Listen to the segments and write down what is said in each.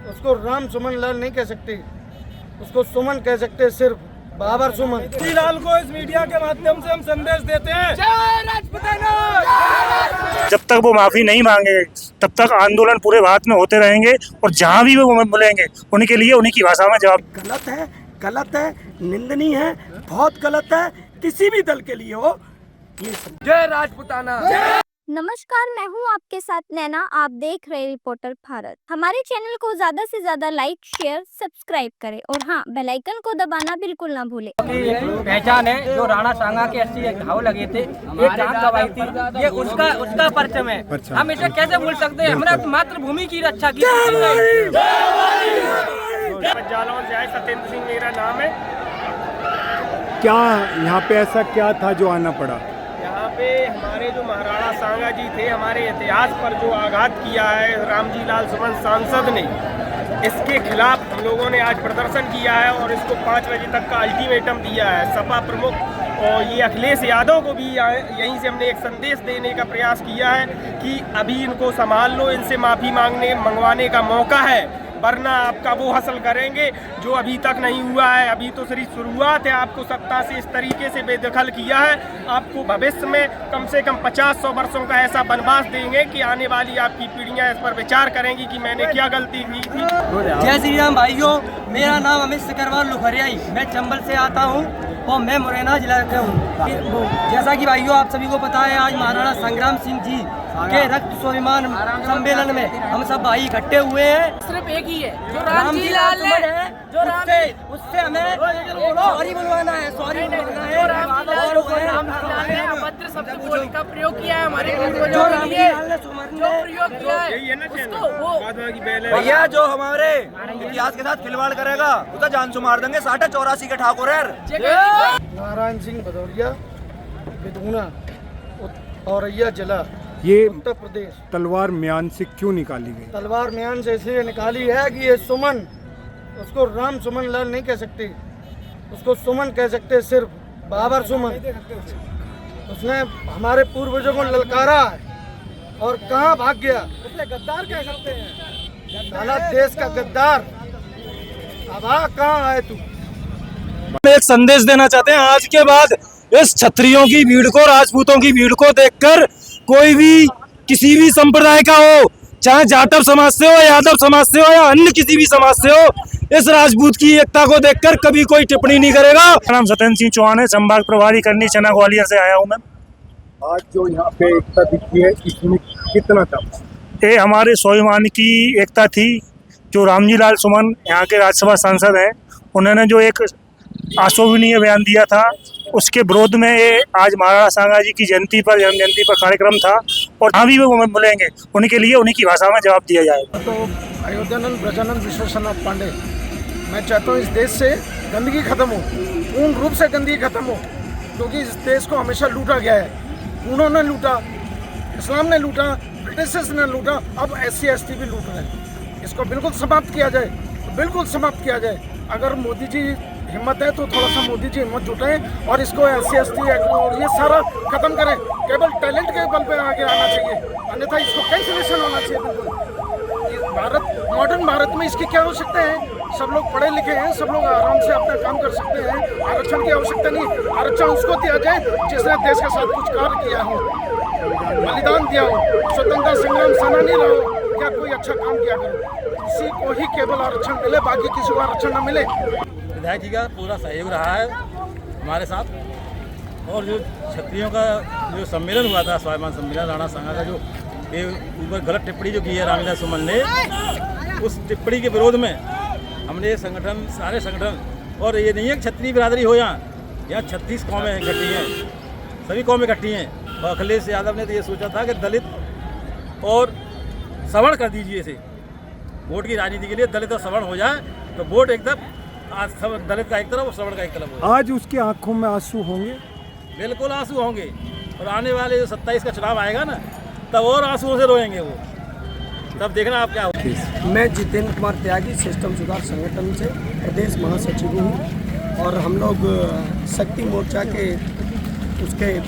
उसको राम सुमन लाल नहीं कह सकते, उसको सुमन कह सकते, सिर्फ बाबर सुमन। लाल को इस मीडिया के माध्यम से हम संदेश देते हैं, जब तक वो माफी नहीं मांगे तब तक आंदोलन पूरे भारत में होते रहेंगे और जहाँ भी वो मिलेंगे उनके लिए उन्हीं की भाषा में जवाब। गलत है, निंदनीय है, बहुत गलत है, किसी भी दल के लिए हो। जय राजपुताना। नमस्कार, मैं हूं आपके साथ नैना। आप देख रहे रिपोर्टर भारत। हमारे चैनल को ज्यादा से ज्यादा लाइक, शेयर, सब्सक्राइब करें और हाँ, बेल आइकन को दबाना बिल्कुल ना भूलें। पहचान है जो राणा सांगा के 80 घाव लगे थे, एक जान गवाई थी, ये उसका परचम है। हम इसे कैसे भूल सकते हैं? हमने मातृभूमि की रक्षा की। जालौन से आए, सत्येंद्र सिंह मेरा नाम है। क्या यहाँ पे ऐसा क्या था जो आना पड़ा? यहाँ पे हमारे जो महाराणा सांगा जी थे, हमारे इतिहास पर जो आघात किया है रामजी लाल सुमन सांसद ने, इसके खिलाफ हम लोगों ने आज प्रदर्शन किया है और इसको 5 बजे तक का अल्टीमेटम दिया है। सपा प्रमुख और ये अखिलेश यादव को भी यहीं से हमने एक संदेश देने का प्रयास किया है कि अभी इनको संभाल लो, इनसे माफ़ी मंगवाने का मौका है, वरना आपका वो हासिल करेंगे जो अभी तक नहीं हुआ है। अभी तो सिर्फ शुरुआत है। आपको सत्ता से इस तरीके से बेदखल किया है, आपको भविष्य में कम से कम 50-100 वर्षों का ऐसा वनवास देंगे कि आने वाली आपकी पीढ़ियां इस पर विचार करेंगी कि मैंने क्या गलती की थी। जय श्री राम भाइयों, मेरा नाम अमित सिकरवार लुखरियाई, मैं चंबल से आता हूँ और मैं मुरैना जिला का हूँ। जैसा कि भाइयों आप सभी को पता है, आज महाराणा संग्राम सिंह जी के रक्त स्वाभिमान सम्मेलन में हम सब भाई इकट्ठे हुए हैं। सिर्फ एक ही है जो रामजी लाल है, जो उससे हमें सॉरी बुलवाना है, सॉरी बुलवाना है। अभद्र शब्द का प्रयोग किया है हमारे जो रामजी लाल ने प्रयोग किया है उसको वो भैया जो हमारे इतिहास के साथ खिलवाड़ करेगा उसका जान से मार देंगे। 84 के ठाकुर है। नारायण सिंह भदौरिया, विधूना, औरैया जिला, ये उत्तर प्रदेश। तलवार म्यान से क्यों निकाली गई? तलवार म्यान से इसलिए निकाली है कि ये सुमन, उसको राम सुमन लाल नहीं कह सकते, उसको सुमन कह सकते, सिर्फ बाबर सुमन। उसने हमारे पूर्वजों को ललकारा है और कहाँ भाग गया। उसने गद्दार कह सकते हैं, साला देश का गद्दार। अब कहाँ आए तू? एक संदेश देना चाहते हैं, आज के बाद इस क्षत्रियों की भीड़ को, राजपूतों की भीड़ को देखकर कोई भी किसी भी संप्रदाय का हो, चाहे जाटव समाज से हो, यादव समाज से हो या अन्य किसी भी समाज से हो, इस राजपूत की एकता को देखकर कभी कोई टिप्पणी नहीं करेगा। मेरा नाम सत्येंद्र सिंह चौहान है, संभाग प्रभारी करनी चना ग्वालियर से आया हूँ मैं। आज जो यहाँ पे एकता दिखी है, इसमें कितना था? ये हमारे स्वाभिमान की एकता थी। जो रामजी लाल सुमन यहाँ के राज्यसभा सांसद हैं, उन्होंने जो एक अशोभनीय बयान दिया था, उसके विरोध में ये आज महाराणा सांगा जी की जयंती पर कार्यक्रम था और जहाँ भी वो मिलेंगे उनके लिए उन्हीं की भाषा में जवाब दिया जाएगा। तो अयोध्यानंद ब्रजानंद विश्वनाथ पांडे, मैं चाहता हूँ इस देश से गंदगी खत्म हो, पूर्ण रूप से गंदगी खत्म हो, क्योंकि इस देश को हमेशा लूटा गया है। उन्होंने लूटा, इस्लाम ने लूटा, ब्रिटिशर्स ने लूटा, अब SC ST भी लूट रहे हैं। इसको बिल्कुल समाप्त किया जाए, बिल्कुल समाप्त किया जाए। अगर मोदी जी हिम्मत है तो थोड़ा सा मोदी जी हिम्मत जुटाएं और इसको SC ST और ये सारा खत्म करें। केवल टैलेंट के बल पे आगे आना चाहिए, अन्यथा इसको कैंसिलेशन होना चाहिए। बिल्कुल भारत, मॉडर्न भारत में इसकी क्या आवश्यकता है? सब लोग पढ़े लिखे हैं, सब लोग आराम से अपना काम कर सकते हैं। आरक्षण की आवश्यकता नहीं, आरक्षण उसको दिया जाए जिसने देश के साथ कुछ कार्य किया हो, बलिदान दिया हो, स्वतंत्रता संग्राम सेनानी रहो या कोई अच्छा काम किया करो। इसी को ही केवल आरक्षण मिले, बाकी किसी को आरक्षण न मिले। विधायक जी का पूरा सहयोग रहा है हमारे साथ। और जो क्षत्रियों का जो सम्मेलन हुआ था, स्वाभिमान सम्मेलन राणा सांगा का, जो ये ऊपर गलत टिप्पणी जो की है रामजी सुमन ने, उस टिप्पणी के विरोध में हमने संगठन, सारे संगठन, और ये नहीं है कि क्षत्रिय बिरादरी हो, यहाँ 36 कौमें इकट्ठी हैं, सभी कौमें इकट्ठी हैं। और अखिलेश यादव ने तो ये सोचा था कि दलित और सवर्ण कर दीजिए इसे, वोट की राजनीति के लिए दलित और सवर्ण हो जाए तो वोट एकदम आज दलित का एक तरफ और श्रवण का एक तरफ हो। आज उसकी आंखों में आंसू होंगे, बिल्कुल आंसू होंगे। और आने वाले जो 27 का चुनाव आएगा ना, तब और आंसुओं से रोएंगे वो, तब देखना आप क्या हो। मैं जितेंद्र कुमार त्यागी, सिस्टम सुधार संगठन से प्रदेश महासचिव हूँ और हम लोग शक्ति मोर्चा के उसके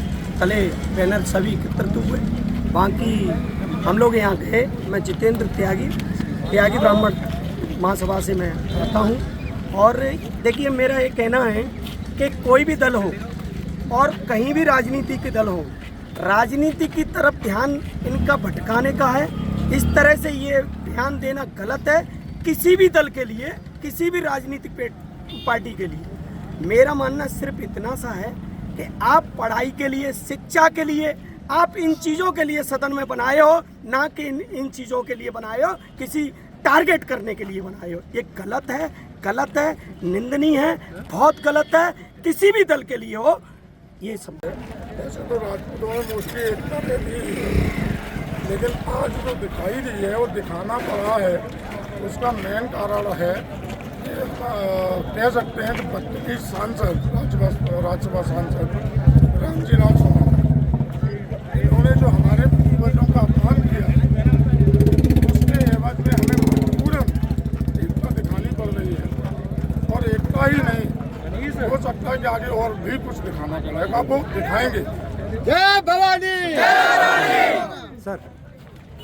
तले बैनर सभी एकत्रित हुए। बाकी हम लोग यहाँ गए। मैं जितेंद्र त्यागी ब्राह्मण महासभा से मैं आता हूँ। और देखिए, मेरा ये कहना है कि कोई भी दल हो और कहीं भी राजनीतिक दल हो, राजनीति की तरफ ध्यान इनका भटकाने का है। इस तरह से ये ध्यान देना गलत है किसी भी दल के लिए, किसी भी राजनीतिक पार्टी के लिए। मेरा मानना सिर्फ इतना सा है कि आप पढ़ाई के लिए, शिक्षा के लिए, आप इन चीज़ों के लिए सदन में बनाए हो, ना कि इन चीज़ों के लिए बनाए हो, किसी टारगेट करने के लिए बनाए हो। ये गलत है, निंदनीय है, बहुत गलत है, किसी भी दल के लिए हो। ये सब ऐसे तो राजपूतों में मोस्टली एकता रहती है, लेकिन आज जो दिखाई दी है और दिखाना पड़ा है, उसका मेन कारण है कह सकते हैं कि 32 सांसद, राज्यसभा सांसद रामजी लाल सुमन, इन्होंने जो हमारे पूर्वजों का अपमान किया, उसके एवज में हमें मजबूरन एकता दिखानी पड़ रही है। और एकता ही नहीं, हो सकता है कि आगे और भी कुछ दिखाना पड़ेगा, वो दिखाएंगे। जय भवानी। सर,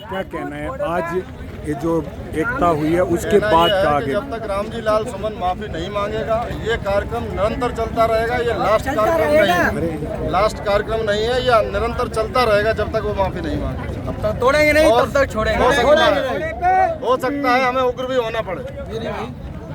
क्या कहना है, आज ये जो एकता हुई है उसके बाद का आगे? जब तक रामजी लाल सुमन माफी नहीं मांगेगा, ये कार्यक्रम निरंतर चलता रहेगा। ये लास्ट कार्यक्रम नहीं है, लास्ट कार्यक्रम नहीं है, यह निरंतर चलता रहेगा जब तक वो माफी नहीं मांगेगा। अब तक तोड़ेंगे नहीं, तब तक छोड़ेंगे। हो सकता है हमें उग्र भी होना पड़े।